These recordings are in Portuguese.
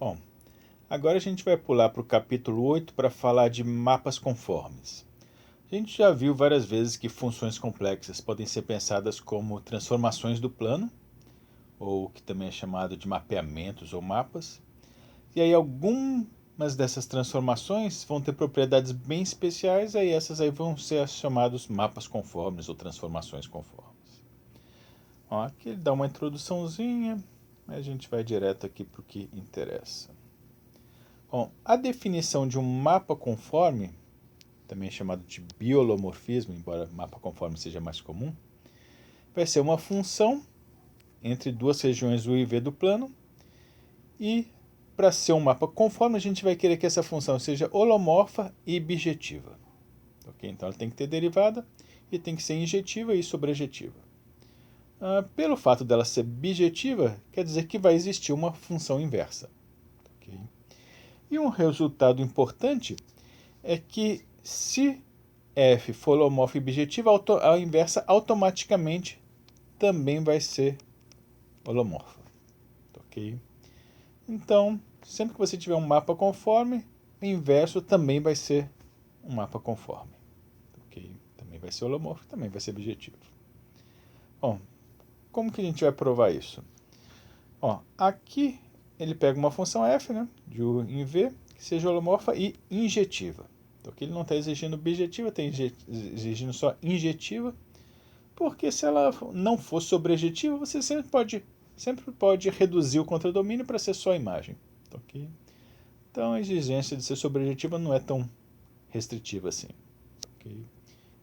Bom, agora a gente vai pular para o capítulo 8 para falar de mapas conformes. A gente já viu várias vezes que funções complexas podem ser pensadas como transformações do plano, ou que também é chamado de mapeamentos ou mapas. E aí algumas dessas transformações vão ter propriedades bem especiais, aí essas aí vão ser chamados mapas conformes ou transformações conformes. Ó, aqui ele dá uma introduçãozinha, mas a gente vai direto aqui para o que interessa. Bom, a definição de um mapa conforme, também chamado de biolomorfismo, embora mapa conforme seja mais comum, vai ser uma função entre duas regiões U e V do plano, e para ser um mapa conforme a gente vai querer que essa função seja holomorfa e bijetiva. Okay? Então ela tem que ter derivada e tem que ser injetiva e sobrejetiva. Pelo fato dela ser bijetiva, quer dizer que vai existir uma função inversa. Okay? E um resultado importante é que se f for holomorfa e bijetiva, a inversa automaticamente também vai ser holomorfa. Ok? Então, sempre que você tiver um mapa conforme, o inverso também vai ser um mapa conforme. Ok? Também vai ser holomorfo, também vai ser bijetivo. Bom, como que a gente vai provar isso? Ó, aqui ele pega uma função f, né, de U em V, que seja holomorfa e injetiva. Então aqui ele não está exigindo bijetiva, está exigindo só injetiva, porque se ela não for sobrejetiva, você sempre pode reduzir o contradomínio para ser só a imagem. Okay? Então a exigência de ser sobrejetiva não é tão restritiva assim. Okay?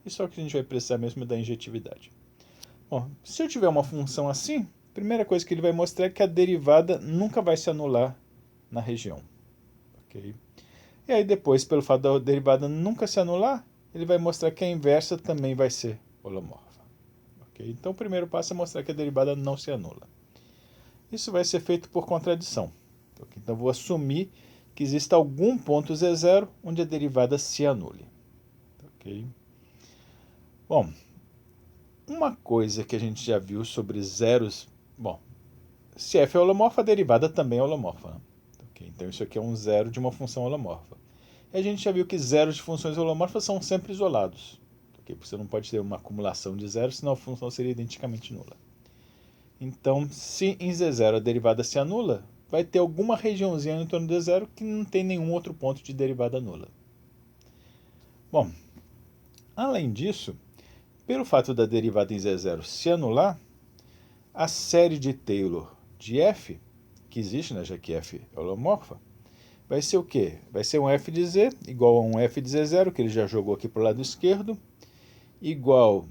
E só que a gente vai precisar mesmo da injetividade. Bom, se eu tiver uma função assim, a primeira coisa que ele vai mostrar é que a derivada nunca vai se anular na região. Okay? E aí depois, pelo fato da derivada nunca se anular, ele vai mostrar que a inversa também vai ser holomorfa. Okay? Então o primeiro passo é mostrar que a derivada não se anula. Isso vai ser feito por contradição. Okay? Então vou assumir que exista algum ponto z0 onde a derivada se anule. Okay? Bom, uma coisa que a gente já viu sobre zeros... Bom, se f é holomorfa, a derivada também é holomorfa. Né? Okay? Então isso aqui é um zero de uma função holomorfa. E a gente já viu que zeros de funções holomorfas são sempre isolados. Okay? Você não pode ter uma acumulação de zeros, senão a função seria identicamente nula. Então, se em z0 a derivada se anula, vai ter alguma regiãozinha em torno de z0 que não tem nenhum outro ponto de derivada nula. Bom, além disso, pelo fato da derivada em z0 se anular, a série de Taylor de f, que existe, né, já que f é holomorfa, vai ser o quê? Vai ser um f de z igual a um f de z0, que ele já jogou aqui para o lado esquerdo, igual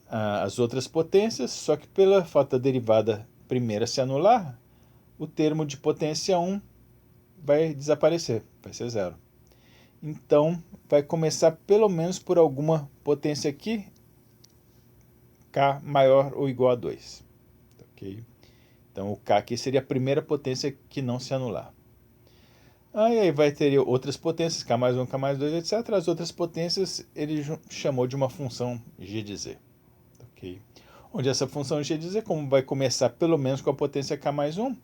às outras potências, só que pela fato da derivada primeira se anular, o termo de potência 1 vai desaparecer, vai ser zero. Então, vai começar pelo menos por alguma potência aqui, k maior ou igual a 2. Okay? Então, o k aqui seria a primeira potência que não se anular. E aí vai ter outras potências, k mais 1, k mais 2, etc. As outras potências ele chamou de uma função g de z. Okay? Onde essa função g de z, como vai começar pelo menos com a potência k mais 1,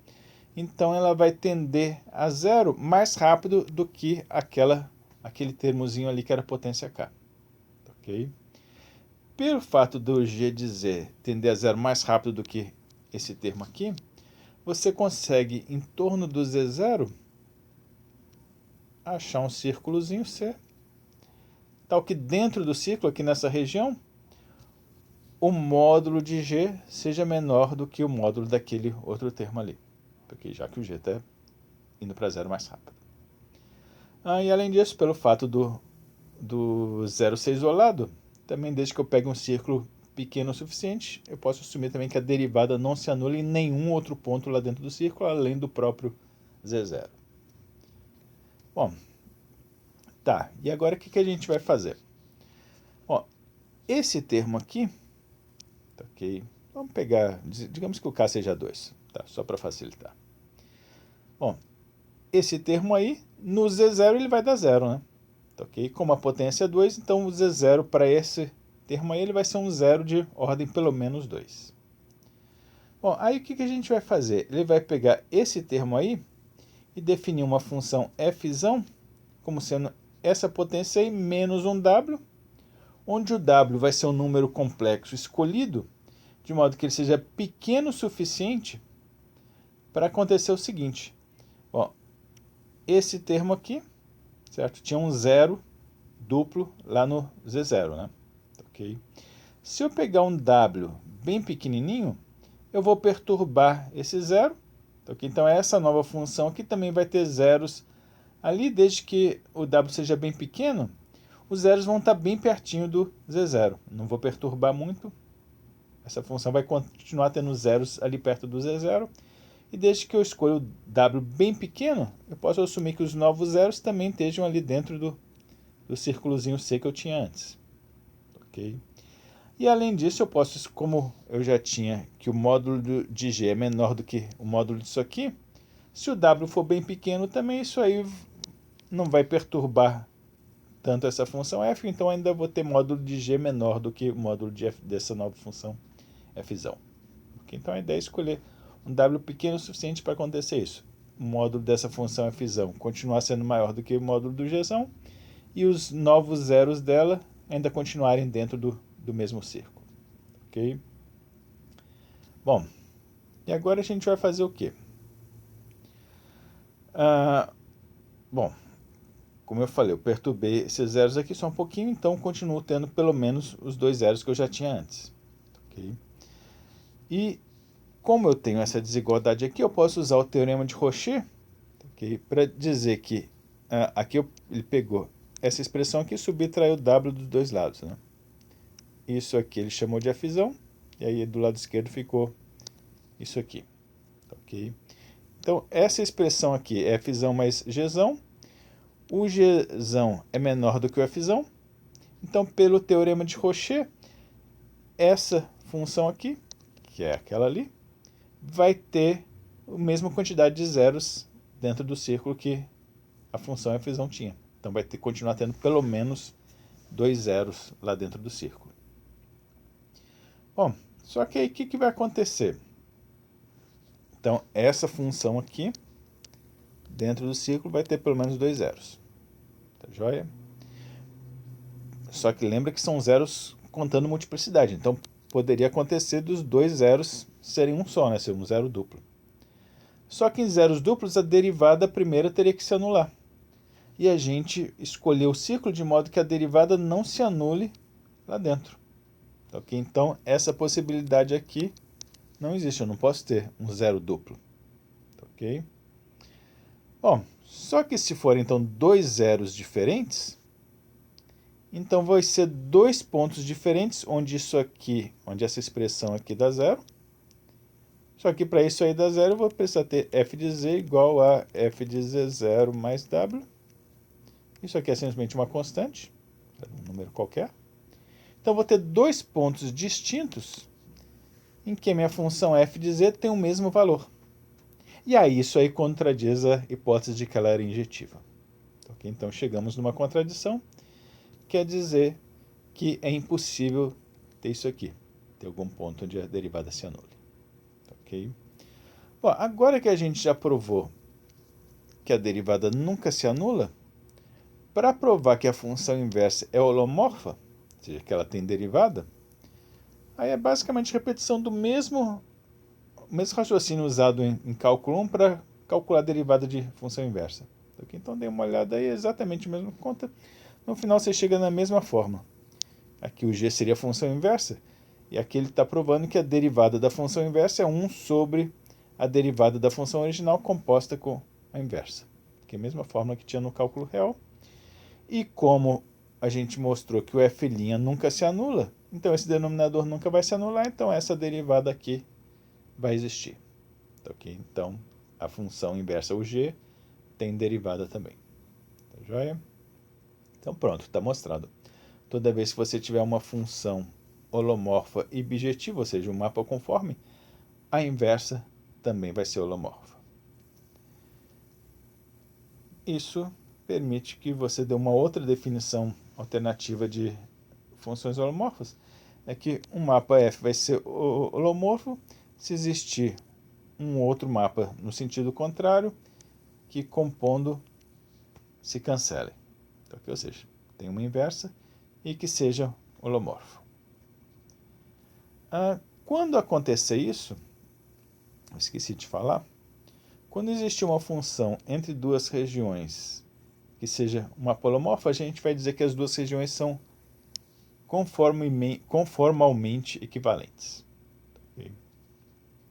então ela vai tender a zero mais rápido do que aquele termozinho ali que era potência k. Okay? Pelo fato do g de z tender a zero mais rápido do que esse termo aqui, você consegue, em torno do z0, achar um círculozinho C, tal que dentro do círculo, aqui nessa região, o módulo de g seja menor do que o módulo daquele outro termo ali. Porque já que o g está indo para zero mais rápido. E além disso, pelo fato do zero ser isolado, também desde que eu pegue um círculo pequeno o suficiente, eu posso assumir também que a derivada não se anula em nenhum outro ponto lá dentro do círculo, além do próprio z0. Bom, tá, e agora o que a gente vai fazer? Ó, esse termo aqui, tá, ok, vamos pegar, digamos que o k seja 2, tá, só para facilitar. Bom, esse termo aí, no z0 ele vai dar zero, né? Tá, ok? Como a potência é 2, então o z0 para esse termo aí ele vai ser um zero de ordem pelo menos 2. Bom, aí o que a gente vai fazer? Ele vai pegar esse termo aí e definir uma função f como sendo essa potência aí menos um w, onde o w vai ser um número complexo escolhido, de modo que ele seja pequeno o suficiente para acontecer o seguinte. Bom, esse termo aqui, certo? Tinha um zero duplo lá no Z0, né? Ok? Se eu pegar um w bem pequenininho, eu vou perturbar esse zero. Okay? Então, essa nova função aqui também vai ter zeros ali, desde que o w seja bem pequeno, os zeros vão estar bem pertinho do Z0. Não vou perturbar muito. Essa função vai continuar tendo zeros ali perto do Z0. E desde que eu escolha o w bem pequeno, eu posso assumir que os novos zeros também estejam ali dentro do círculozinho C que eu tinha antes. Ok? E além disso, eu posso, como eu já tinha que o módulo de G é menor do que o módulo disso aqui, se o w for bem pequeno também, isso aí não vai perturbar tanto essa função f, então ainda vou ter módulo de G menor do que o módulo de f dessa nova função f. Okay? Então a ideia é escolher um w pequeno o suficiente para acontecer isso. O módulo dessa função f continuar sendo maior do que o módulo do G e os novos zeros dela ainda continuarem dentro do mesmo círculo. Ok? Bom, e agora a gente vai fazer o quê? Bom, como eu falei, eu perturbei esses zeros aqui só um pouquinho, então continuo tendo pelo menos os dois zeros que eu já tinha antes. Okay? E como eu tenho essa desigualdade aqui, eu posso usar o teorema de Rocher, okay, para dizer que aqui ele pegou essa expressão aqui e subtraiu w dos dois lados. Né? Isso aqui ele chamou de f, e aí do lado esquerdo ficou isso aqui. Okay? Então, essa expressão aqui é f mais g. O g é menor do que o f. Então, pelo teorema de Rocher, essa função aqui, que é aquela ali, vai ter a mesma quantidade de zeros dentro do círculo que a função f tinha. Então, vai continuar tendo pelo menos dois zeros lá dentro do círculo. Bom, só que aí o que vai acontecer? Então, essa função aqui, dentro do círculo, vai ter pelo menos dois zeros. Tá joia? Só que lembra que são zeros contando multiplicidade. Então, poderia acontecer dos dois zeros serem um só, né? Ser um zero duplo. Só que em zeros duplos, a derivada primeira teria que se anular. E a gente escolheu o círculo de modo que a derivada não se anule lá dentro. Okay? Então, essa possibilidade aqui não existe. Eu não posso ter um zero duplo. Ok? Bom, só que se forem então dois zeros diferentes, então vai ser dois pontos diferentes, onde isso aqui, onde essa expressão aqui dá zero. Só que para isso aí dar zero, eu vou precisar ter f de z igual a f de z0 mais w. Isso aqui é simplesmente uma constante, um número qualquer. Então, vou ter dois pontos distintos em que a minha função f de z tem o mesmo valor. E aí, isso aí contradiz a hipótese de que ela era injetiva. Okay? Então, chegamos numa contradição, quer dizer que é impossível ter isso aqui, ter algum ponto onde a derivada se anule. Okay? Bom, agora que a gente já provou que a derivada nunca se anula, para provar que a função inversa é holomorfa, ou seja, que ela tem derivada, aí é basicamente repetição do mesmo raciocínio usado em cálculo 1 para calcular a derivada de função inversa. Okay? Então, dê uma olhada aí, exatamente a mesma conta. No final, você chega na mesma forma. Aqui o g seria a função inversa, e aqui ele está provando que a derivada da função inversa é 1 sobre a derivada da função original composta com a inversa. Que é a mesma fórmula que tinha no cálculo real. E como a gente mostrou que o f' nunca se anula, então esse denominador nunca vai se anular, então essa derivada aqui vai existir. Okay? Então, a função inversa, o g, tem derivada também. Tá joia? Então pronto, está mostrado. Toda vez que você tiver uma função holomorfa e bijetiva, ou seja, um mapa conforme, a inversa também vai ser holomorfa. Isso permite que você dê uma outra definição alternativa de funções holomorfas. É que um mapa F vai ser holomorfo se existir um outro mapa no sentido contrário, que compondo se cancelem. Então, ou seja, tem uma inversa e que seja holomorfo. Quando acontecer isso, eu esqueci de falar, quando existir uma função entre duas regiões que seja uma polomorfa, a gente vai dizer que as duas regiões são conformalmente equivalentes. Okay?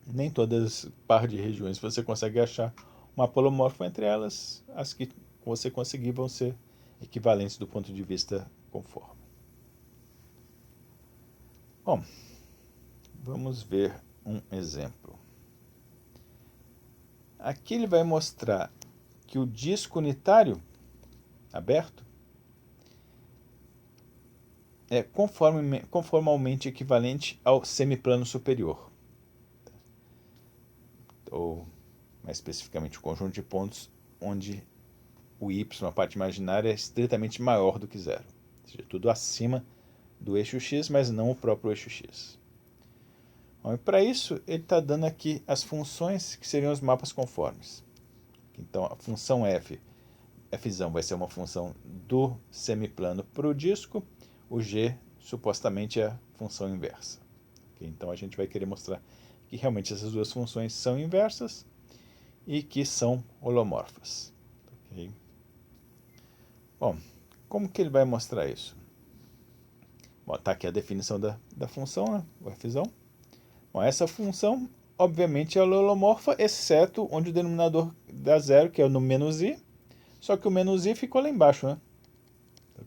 Nem todas par de regiões você consegue achar uma polomorfa entre elas, as que você conseguir vão ser equivalentes do ponto de vista conforme. Bom, vamos ver um exemplo. Aqui ele vai mostrar que o disco unitário aberto é conformalmente equivalente ao semiplano superior. Ou, mais especificamente, o conjunto de pontos onde o y, a parte imaginária, é estritamente maior do que zero. Ou seja, tudo acima do eixo x, mas não o próprio eixo x. Bom, e para isso, ele está dando aqui as funções que seriam os mapas conformes. Então, a função f, fzão, vai ser uma função do semiplano para o disco, o g supostamente é a função inversa. Okay? Então, a gente vai querer mostrar que realmente essas duas funções são inversas e que são holomorfas. Okay? Bom, como que ele vai mostrar isso? Bom, está aqui a definição da função, né? O fzão. Bom, essa função, obviamente, é holomorfa, exceto onde o denominador dá zero, que é no menos i, só que o menos i ficou lá embaixo, né?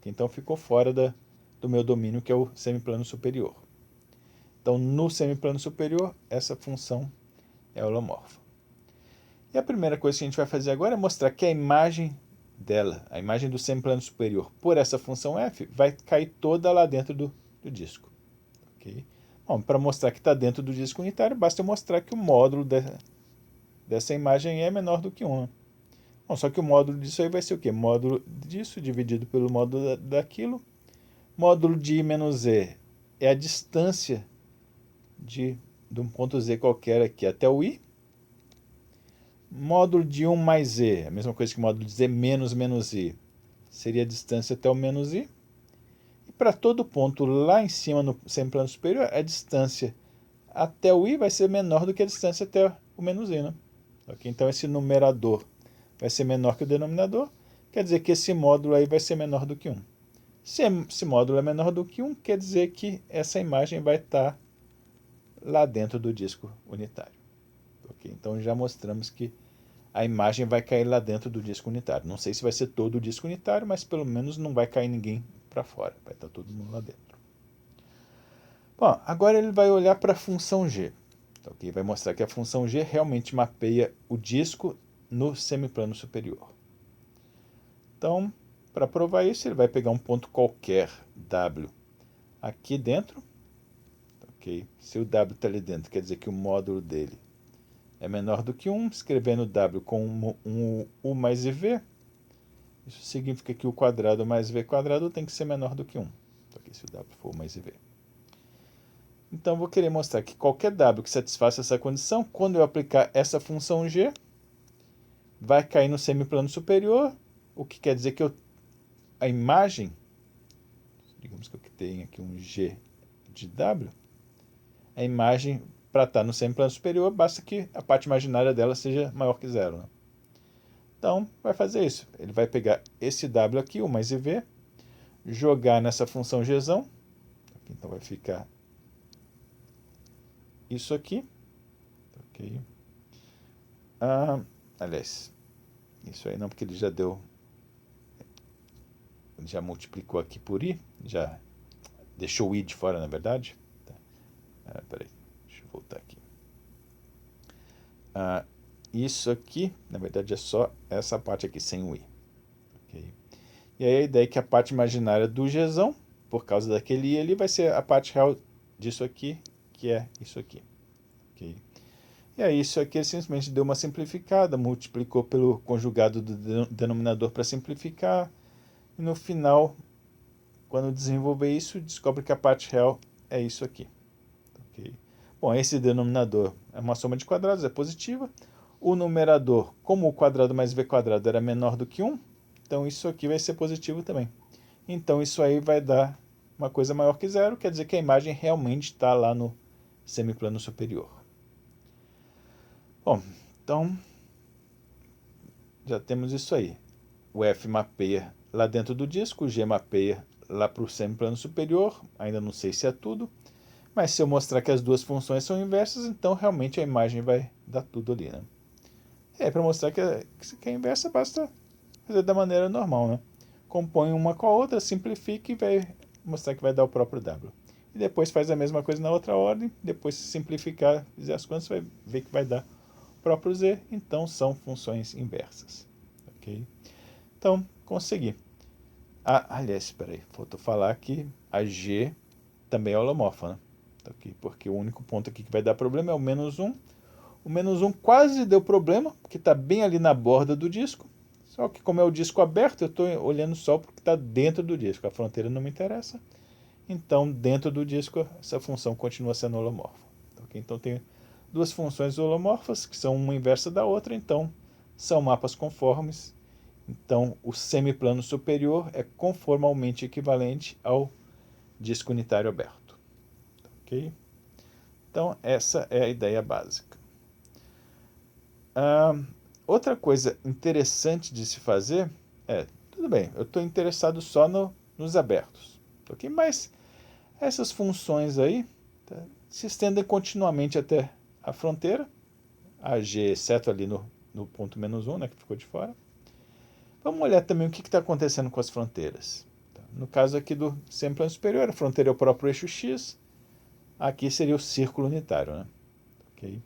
Então ficou fora do meu domínio, que é o semiplano superior. Então, no semiplano superior, essa função é holomorfa. E a primeira coisa que a gente vai fazer agora é mostrar que a imagem dela, a imagem do semiplano superior, por essa função f, vai cair toda lá dentro do disco. Okay? Bom, para mostrar que está dentro do disco unitário, basta eu mostrar que o módulo dessa imagem é menor do que 1. Bom, só que o módulo disso aí vai ser o quê? Módulo disso dividido pelo módulo daquilo. Módulo de I menos E é a distância de um ponto Z qualquer aqui até o I. Módulo de 1 mais E, a mesma coisa que módulo de Z menos I, seria a distância até o menos I. E para todo ponto lá em cima no semiplano superior, a distância até o I vai ser menor do que a distância até o menos I. Né? Okay? Então esse numerador vai ser menor que o denominador, quer dizer que esse módulo aí vai ser menor do que 1. Se esse módulo é menor do que 1, quer dizer que essa imagem vai estar lá dentro do disco unitário. Okay? Então já mostramos que a imagem vai cair lá dentro do disco unitário. Não sei se vai ser todo o disco unitário, mas pelo menos não vai cair ninguém para fora. Vai estar todo mundo lá dentro. Bom, agora ele vai olhar para a função g. Okay? Vai mostrar que a função g realmente mapeia o disco no semiplano superior. Então, para provar isso, ele vai pegar um ponto qualquer, w, aqui dentro. Okay? Se o w está ali dentro, quer dizer que o módulo dele é menor do que 1, escrevendo w com um u mais iv, isso significa que o quadrado mais v quadrado tem que ser menor do que 1, okay, se o w for u mais iv. Então, vou querer mostrar que qualquer w que satisfaça essa condição, quando eu aplicar essa função g, vai cair no semiplano superior, o que quer dizer que a imagem, digamos que eu tenho aqui um g de w, a imagem para estar no semiplano superior, basta que a parte imaginária dela seja maior que zero. Né? Então, vai fazer isso. Ele vai pegar esse w aqui, o mais iv, jogar nessa função gzão. Então, vai ficar isso aqui. Okay. Aliás, isso aí não, porque ele já deu... Ele já multiplicou aqui por i, já deixou o i de fora, na verdade. Peraí, deixa eu voltar aqui. Isso aqui, na verdade, é só essa parte aqui, sem o i. Okay? E aí a ideia é que a parte imaginária do gzão, por causa daquele i ali, vai ser a parte real disso aqui, que é isso aqui. Okay? E aí isso aqui ele simplesmente deu uma simplificada, multiplicou pelo conjugado do denominador para simplificar, e no final, quando desenvolver isso, descobre que a parte real é isso aqui. Okay? Bom, esse denominador é uma soma de quadrados, é positiva. o numerador, como o quadrado mais v quadrado era menor do que 1, então isso aqui vai ser positivo também. Então isso aí vai dar uma coisa maior que zero, quer dizer que a imagem realmente está lá no semiplano superior. Bom, então já temos isso aí. O F mapeia lá dentro do disco, o G mapeia lá para o semiplano superior, ainda não sei se é tudo, mas se eu mostrar que as duas funções são inversas, então realmente a imagem vai dar tudo ali, né? Para mostrar que é inversa, basta fazer da maneira normal, né? Compõe uma com a outra, simplifica e vai mostrar que vai dar o próprio W. E depois faz a mesma coisa na outra ordem, depois se simplificar, fizer as contas, você vai ver que vai dar o próprio Z, então são funções inversas. Ok? Então, consegui. Aliás, espera aí, faltou falar que a G também é holomorfa, né? Okay? Porque o único ponto aqui que vai dar problema é o menos 1. O menos 1 quase deu problema, porque está bem ali na borda do disco. Só que como é o disco aberto, eu estou olhando só porque está dentro do disco. A fronteira não me interessa. Então, dentro do disco, essa função continua sendo holomorfa. Okay? Então, tem duas funções holomorfas, que são uma inversa da outra. Então, são mapas conformes. Então, o semiplano superior é conformalmente equivalente ao disco unitário aberto. Ok? Então, essa é a ideia básica. Outra coisa interessante de se fazer tudo bem, eu estou interessado só nos abertos, ok? Mas essas funções aí se estendem continuamente até a fronteira, a G, exceto ali no ponto menos 1, né, que ficou de fora. Vamos olhar também o que está acontecendo com as fronteiras. No caso aqui do semiplano superior, a fronteira é o próprio eixo X, aqui seria o círculo unitário, né? Okay?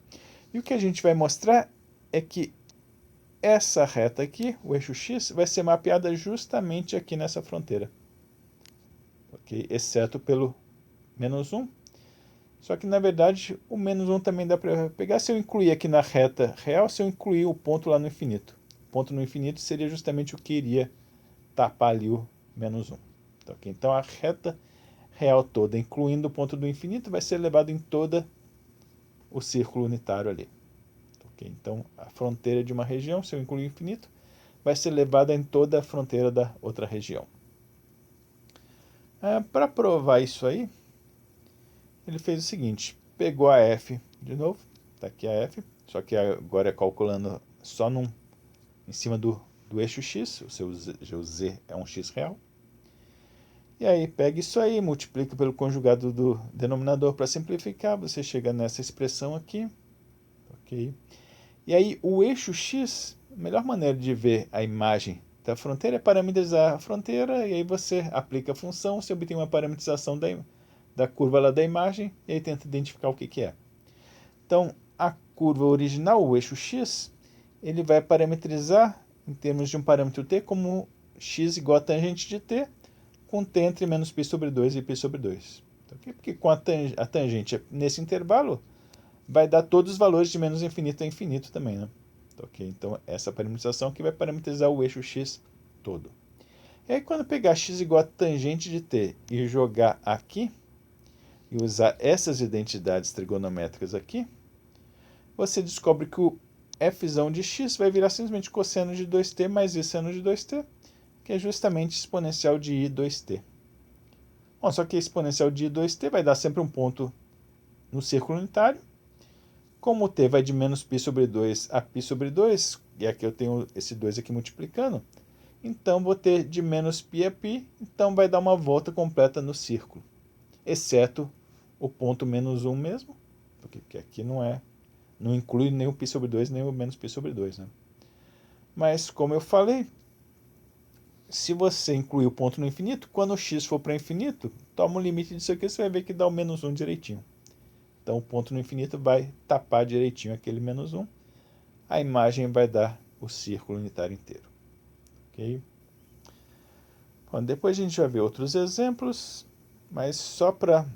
E o que a gente vai mostrar é que essa reta aqui, o eixo X, vai ser mapeada justamente aqui nessa fronteira. Okay? Exceto pelo menos 1. Só que, na verdade, o menos 1 também dá para pegar se eu incluir aqui na reta real, se eu incluir o ponto lá no infinito. O ponto no infinito seria justamente o que iria tapar ali o menos 1. Okay? Então, a reta real toda, incluindo o ponto do infinito, vai ser levada em todo o círculo unitário ali. Okay? Então, a fronteira de uma região, se eu incluir o infinito, vai ser levada em toda a fronteira da outra região. Para provar isso aí, ele fez o seguinte, pegou a F de novo, está aqui a F, só que agora é calculando só em cima do eixo X, o seu Z é um X real. E aí pega isso aí, multiplica pelo conjugado do denominador para simplificar, você chega nessa expressão aqui. Ok? E aí o eixo X, a melhor maneira de ver a imagem da fronteira é parametrizar a fronteira, e aí você aplica a função, você obtém uma parametrização da curva lá da imagem, e aí tenta identificar o que é. Então, a curva original, o eixo X, ele vai parametrizar, em termos de um parâmetro t, como x igual a tangente de t, com t entre menos π sobre 2 e π sobre 2. Okay? Porque com a tangente nesse intervalo, vai dar todos os valores de menos infinito a infinito também, né? Okay? Então, essa parametrização que vai parametrizar o eixo x todo. E aí, quando pegar x igual a tangente de t e jogar aqui, e usar essas identidades trigonométricas aqui, você descobre que o f de x vai virar simplesmente cosseno de 2t mais i seno de 2t, que é justamente exponencial de i 2t. Bom, só que a exponencial de i 2t vai dar sempre um ponto no círculo unitário. Como t vai de menos π sobre 2 a π sobre 2, e aqui eu tenho esse 2 aqui multiplicando, então vou ter de menos π a π, então vai dar uma volta completa no círculo, exceto o ponto menos 1 mesmo, porque aqui não inclui nem o π sobre 2, nem o menos π sobre 2. Né? Mas, como eu falei, se você incluir o ponto no infinito, quando o x for para infinito, toma o limite disso aqui, você vai ver que dá o menos 1 direitinho. Então, o ponto no infinito vai tapar direitinho aquele menos 1. A imagem vai dar o círculo unitário inteiro. Okay? Bom, depois a gente vai ver outros exemplos, mas só para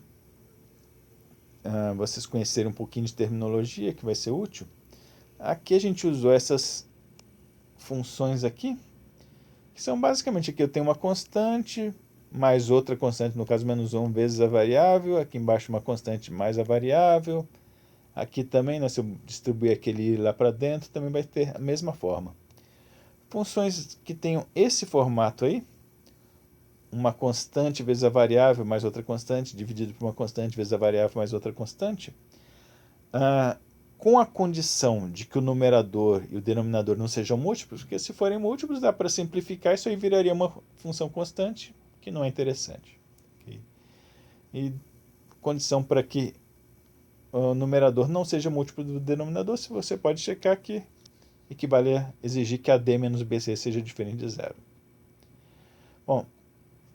vocês conhecerem um pouquinho de terminologia que vai ser útil. Aqui a gente usou essas funções aqui, que são basicamente aqui eu tenho uma constante, mais outra constante, no caso menos 1 vezes a variável, aqui embaixo uma constante mais a variável, Aqui também, né, se eu distribuir aquele lá para dentro, também vai ter a mesma forma. Funções que tenham esse formato aí, uma constante vezes a variável mais outra constante, dividido por uma constante vezes a variável mais outra constante, com a condição de que o numerador e o denominador não sejam múltiplos, porque se forem múltiplos dá para simplificar, isso aí viraria uma função constante, que não é interessante. Okay? E condição para que o numerador não seja múltiplo do denominador, se você pode checar que equivale a exigir que AD menos BC seja diferente de zero. Bom,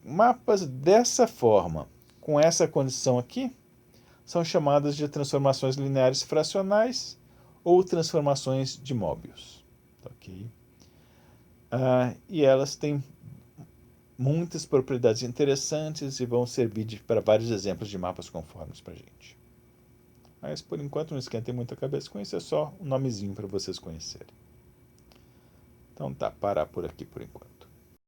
mapas dessa forma, com essa condição aqui, são chamadas de transformações lineares fracionais ou transformações de Möbius. Okay? E elas têm muitas propriedades interessantes e vão servir para vários exemplos de mapas conformes para a gente. Mas por enquanto não esquentem muito a cabeça com isso, é só um nomezinho para vocês conhecerem. Então tá, parar por aqui por enquanto.